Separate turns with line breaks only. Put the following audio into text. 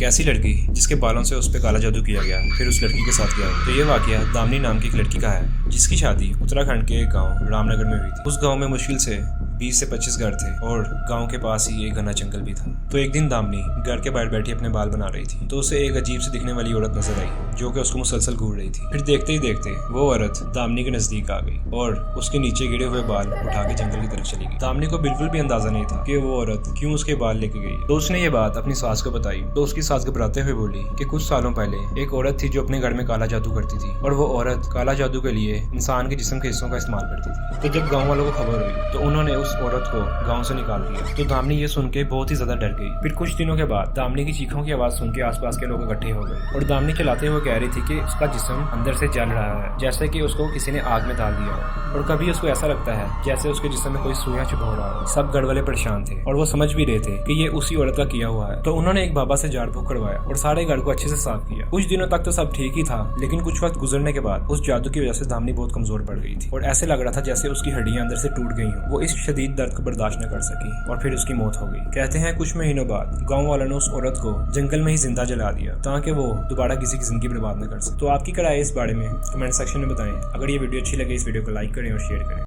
एक ऐसी लड़की जिसके बालों से उस पर काला जादू किया गया फिर उस लड़की के साथ क्या हुआ। तो ये वाकया दामिनी नाम की एक लड़की का है जिसकी शादी उत्तराखंड के एक गांव रामनगर में हुई थी। उस गांव में मुश्किल से 20 से 25 घर थे और गांव के पास ही एक घना जंगल भी था। तो एक दिन दामिनी घर के बाहर बैठी अपने बाल बना रही थी तो उसे एक अजीब से दिखने वाली औरत नजर आई जो कि उसको मुसलसल घूर रही थी। फिर देखते ही देखते वो औरत दामिनी के नजदीक आ गई और उसके नीचे गिरे हुए बाल उठा के जंगल की तरफ चली गई। दामिनी को बिल्कुल भी अंदाजा नहीं था कि वो औरत क्यों उसके बाल लेके गई। तो उसने ये बात अपनी सास को बताई तो उसकी सास घबराते हुए बोली कि कुछ सालों पहले एक औरत थी जो अपने घर में काला जादू करती थी और वो औरत काला जादू के लिए इंसान के जिस्म के हिस्सों का इस्तेमाल करती थी। तो जब गाँव वालों को खबर हुई तो उन्होंने उस औरत को गांव से निकाल दिया। तो दामिनी ये सुन के बहुत ही ज्यादा डर गई। फिर कुछ दिनों के बाद दामिनी की चीखों की आवाज सुन के आसपास के लोग इकट्ठे हो गए और दामिनी चिल्लाते हुए कह रही थी कि उसका जिस्म अंदर से जल रहा है जैसे कि उसको किसी ने आग में डाल दिया हो और कभी उसको ऐसा लगता है जैसे उसके जिस्म में कोई सुइयां चुभ हो रहा हो। सब घर वाले परेशान थे और वो समझ भी रहे थे कि ये उसी औरत का किया हुआ है। तो उन्होंने एक बाबा से झाड़ फूक करवाया और सारे घर को अच्छे से साफ किया। कुछ दिनों तक तो सब ठीक ही था लेकिन कुछ वक्त गुजरने के बाद उस जादू की वजह से दामिनी बहुत कमजोर पड़ गई थी और ऐसे लग रहा था जैसे उसकी हड्डियां अंदर से टूट गई हो। वो इस शदीद दर्द को बर्दाश्त न कर सकी और फिर उसकी मौत हो गई। कहते हैं कुछ महीनों बाद गांव वालों ने उस औरत को जंगल में ही जिंदा जला दिया ताकि वो दोबारा किसी की जिंदगी बर्बाद न कर सके। तो आपकी क्या राय है इस बारे में कमेंट सेक्शन में बताएं। अगर ये वीडियो अच्छी लगे इस वीडियो को लाइक करें और शेयर करें।